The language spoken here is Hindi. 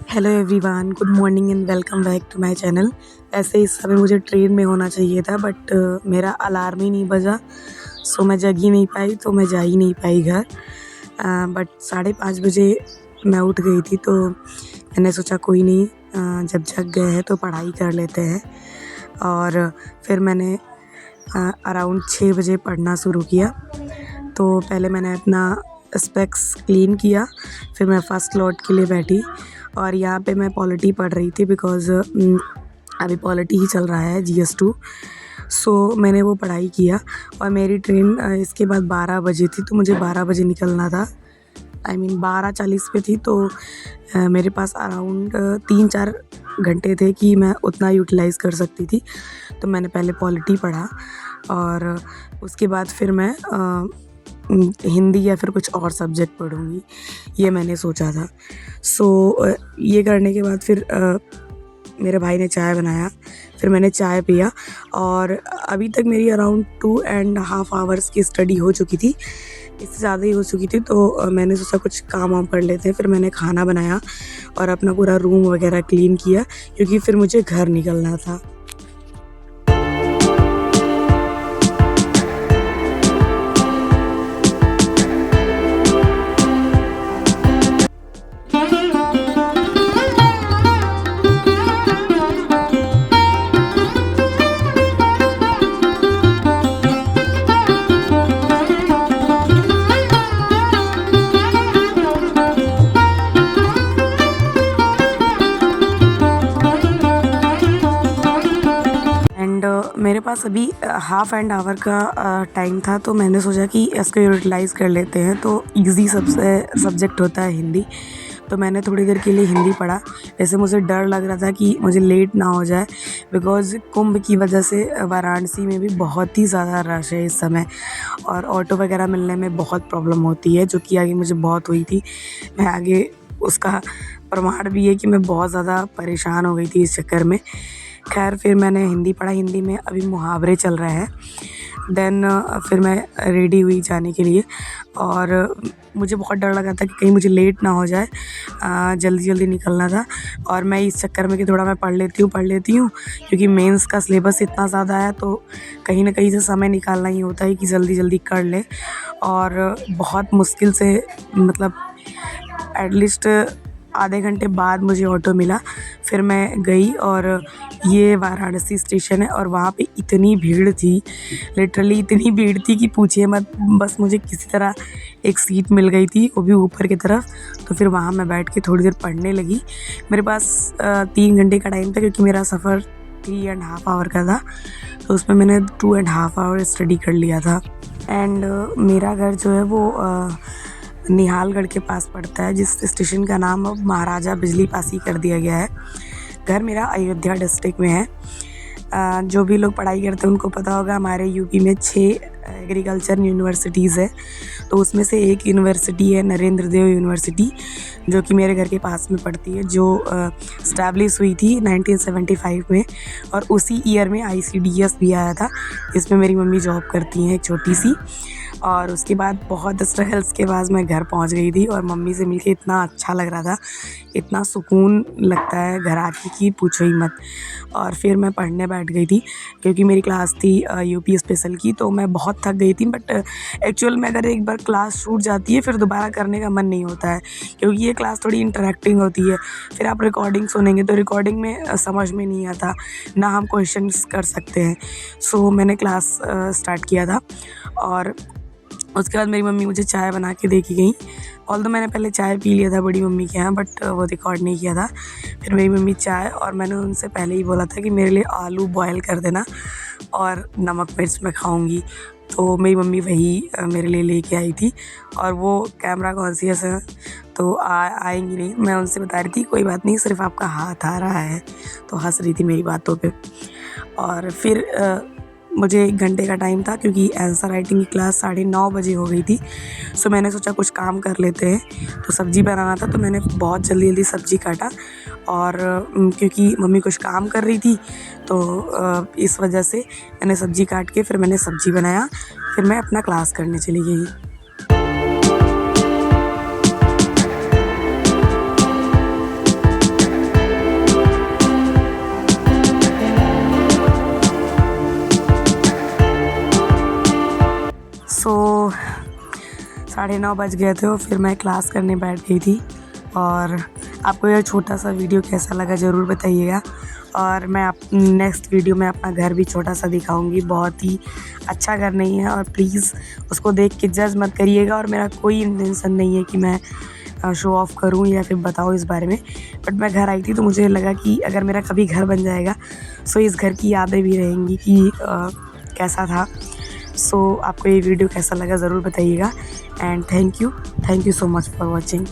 Hello everyone, good morning and welcome back to my channel. ऐसे इस समय मुझे ट्रेन में होना चाहिए था बट मेरा अलार्म ही नहीं बजा। सो मैं जग ही नहीं पाई, तो मैं जा ही नहीं पाई घर। बट 5:30 बजे मैं उठ गई थी, तो मैंने सोचा कोई नहीं, जब जग गए हैं तो पढ़ाई कर लेते हैं। और फिर मैंने अराउंड 6 बजे पढ़ना शुरू किया। तो पहले मैंने अपना स्पेक्स क्लीन किया, फिर मैं फ़र्स्ट लॉट के लिए बैठी। और यहाँ पे मैं पॉलिटी पढ़ रही थी बिकॉज़ अभी पॉलिटी ही चल रहा है, GS2। सो मैंने वो पढ़ाई किया और मेरी ट्रेन इसके बाद 12 बजे थी, तो मुझे 12 बजे निकलना था। आई मीन 12:40 पे थी, तो मेरे पास अराउंड 3-4 घंटे थे कि मैं उतना यूटिलाइज़ कर सकती थी। तो मैंने पहले पॉलिटी पढ़ा और उसके बाद फिर मैं हिंदी या फिर कुछ और सब्जेक्ट पढ़ूँगी, ये मैंने सोचा था। सो ये करने के बाद फिर मेरे भाई ने चाय बनाया, फिर मैंने चाय पिया और अभी तक मेरी अराउंड 2.5 आवर्स की स्टडी हो चुकी थी। इससे ज़्यादा ही हो चुकी थी, तो मैंने सोचा कुछ काम वाम कर लेते हैं। फिर मैंने खाना बनाया और अपना पूरा रूम वगैरह क्लीन किया, क्योंकि फिर मुझे घर निकलना था। एंड मेरे पास अभी हाफ़ एन आवर का टाइम था, तो मैंने सोचा कि इसको यूटिलाइज़ कर लेते हैं। तो ईज़ी सबसे सब्जेक्ट होता है हिंदी, तो मैंने थोड़ी देर के लिए हिंदी पढ़ा। वैसे मुझे डर लग रहा था कि मुझे लेट ना हो जाए, बिकॉज़ कुंभ की वजह से वाराणसी में भी बहुत ही ज़्यादा रश है इस समय और ऑटो वगैरह मिलने में बहुत प्रॉब्लम होती है, जो कि आगे मुझे बहुत हुई थी। मैं आगे उसका प्रमाण भी है कि मैं बहुत ज़्यादा परेशान हो गई थी इस चक्कर में। खैर फिर मैंने हिंदी पढ़ा, हिंदी में अभी मुहावरे चल रहे हैं। देन फिर मैं रेडी हुई जाने के लिए और मुझे बहुत डर लगा था कि कहीं मुझे लेट ना हो जाए, जल्दी जल्दी निकलना था। और मैं इस चक्कर में कि थोड़ा मैं पढ़ लेती हूँ, क्योंकि मेंस का सिलेबस इतना ज़्यादा है, तो कहीं ना कहीं से समय निकालना ही होता है कि जल्दी जल्दी कर ले। और बहुत मुश्किल से, मतलब एटलीस्ट आधे घंटे बाद मुझे ऑटो मिला। फिर मैं गई और ये वाराणसी स्टेशन है और वहाँ पे इतनी भीड़ थी, लिटरली इतनी भीड़ थी कि पूछिए मत। बस मुझे किसी तरह एक सीट मिल गई थी, वो भी ऊपर की तरफ। तो फिर वहाँ मैं बैठ के थोड़ी देर पढ़ने लगी। मेरे पास 3 घंटे का टाइम था, क्योंकि मेरा सफ़र 3.5 आवर का था, तो उसमें मैंने 2.5 आवर स्टडी कर लिया था। एंड मेरा घर जो है वो निहालगढ़ के पास पड़ता है, जिस स्टेशन का नाम अब महाराजा बिजली पासी कर दिया गया है। घर मेरा अयोध्या डिस्ट्रिक्ट में है। जो भी लोग पढ़ाई करते हैं उनको पता होगा, हमारे यूपी में 6 एग्रीकल्चर यूनिवर्सिटीज़ है, तो उसमें से एक यूनिवर्सिटी है नरेंद्र देव यूनिवर्सिटी, जो कि मेरे घर के पास में पड़ती है, जो इस्टेब्लिश हुई थी 1975 में। और उसी ईयर में ICDS भी आया था, जिसमें मेरी मम्मी जॉब करती हैं, एक छोटी सी। और उसके बाद बहुत स्ट्रगल्स के बाद मैं घर पहुंच गई थी और मम्मी से मिलके इतना अच्छा लग रहा था, इतना सुकून लगता है घर आके कि पूछो ही मत। और फिर मैं पढ़ने बैठ गई थी, क्योंकि मेरी क्लास थी यूपी स्पेशल की, तो मैं बहुत थक गई थी। बट एक्चुअल में अगर एक बार क्लास छूट जाती है, फिर दोबारा करने का मन नहीं होता है, क्योंकि ये क्लास थोड़ी इंटरेक्टिंग होती है। फिर आप रिकॉर्डिंग सुनेंगे तो रिकॉर्डिंग में समझ में नहीं आता, ना हम क्वेश्चंस कर सकते हैं। सो मैंने क्लास स्टार्ट किया था और उसके बाद मेरी मम्मी मुझे चाय बना के दे के गई। ऑल्दो मैंने पहले चाय पी लिया था बड़ी मम्मी के यहाँ, बट वो रिकॉर्ड नहीं किया था। फिर मेरी मम्मी चाय, और मैंने उनसे पहले ही बोला था कि मेरे लिए आलू बॉयल कर देना और नमक मिर्च मैं खाऊंगी। तो मेरी मम्मी वही मेरे लिए लेके आई थी। और वो कैमरा कॉन्शियस है, तो आएंगी नहीं। मैं उनसे बता रही थी कोई बात नहीं, सिर्फ आपका हाथ आ रहा है, तो हंस रही थी मेरी बातों पे। और फिर मुझे 1 घंटे का टाइम था, क्योंकि आंसर राइटिंग की क्लास 9:30 बजे हो गई थी। सो मैंने सोचा कुछ काम कर लेते हैं, तो सब्ज़ी बनाना था, तो मैंने बहुत जल्दी जल्दी सब्ज़ी काटा। और क्योंकि मम्मी कुछ काम कर रही थी, तो इस वजह से मैंने सब्ज़ी काट के फिर मैंने सब्ज़ी बनाया। फिर मैं अपना क्लास करने चली गई। 9:30 बज गए थे और फिर मैं क्लास करने बैठ गई थी। और आपको यह छोटा सा वीडियो कैसा लगा ज़रूर बताइएगा। और मैं नेक्स्ट वीडियो में अपना घर भी छोटा सा दिखाऊंगी। बहुत ही अच्छा घर नहीं है और प्लीज़ उसको देख के जज मत करिएगा। और मेरा कोई इंटेंशन नहीं है कि मैं शो ऑफ़ करूं या फिर बताऊं इस बारे में। बट मैं घर आई थी तो मुझे लगा कि अगर मेरा कभी घर बन जाएगा सो इस घर की यादें भी रहेंगी कि कैसा था। सो आपको ये वीडियो कैसा लगा ज़रूर बताइएगा। And thank you so much for watching.